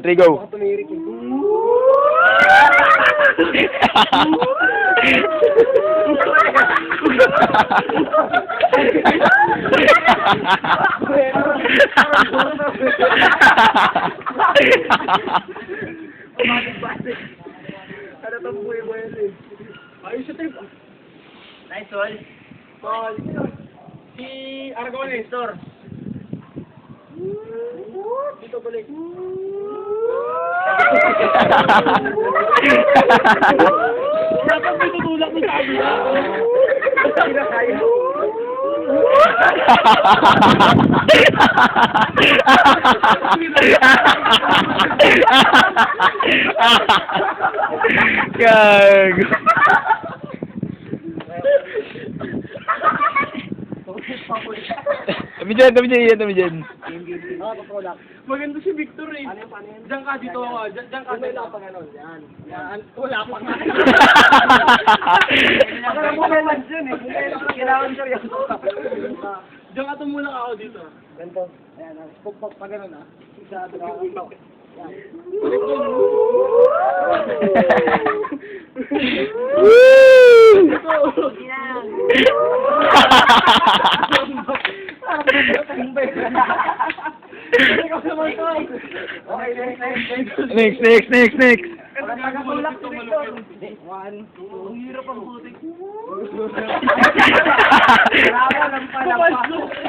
2, 3, go. Ano itong buhay-buhay eh? Ayos siya trip. Nice one. Si Aragones. Store. Dito balik. Dapat may tutulak mo sa amin. Hindi na kaya. Gago. Dami dyan. Maganda si Victor eh. Diyan ka dito ako. Diyan ka. Wala pa ganun. Yan. Wala pa nga. Akala mo lang dyan eh. Kailangan seryoso. Diyan ka tumulak ako dito. Ganito. Ayan. Pagpag pa ganun ah. Isa dito. Next. One, two. Ang hirap ang putik.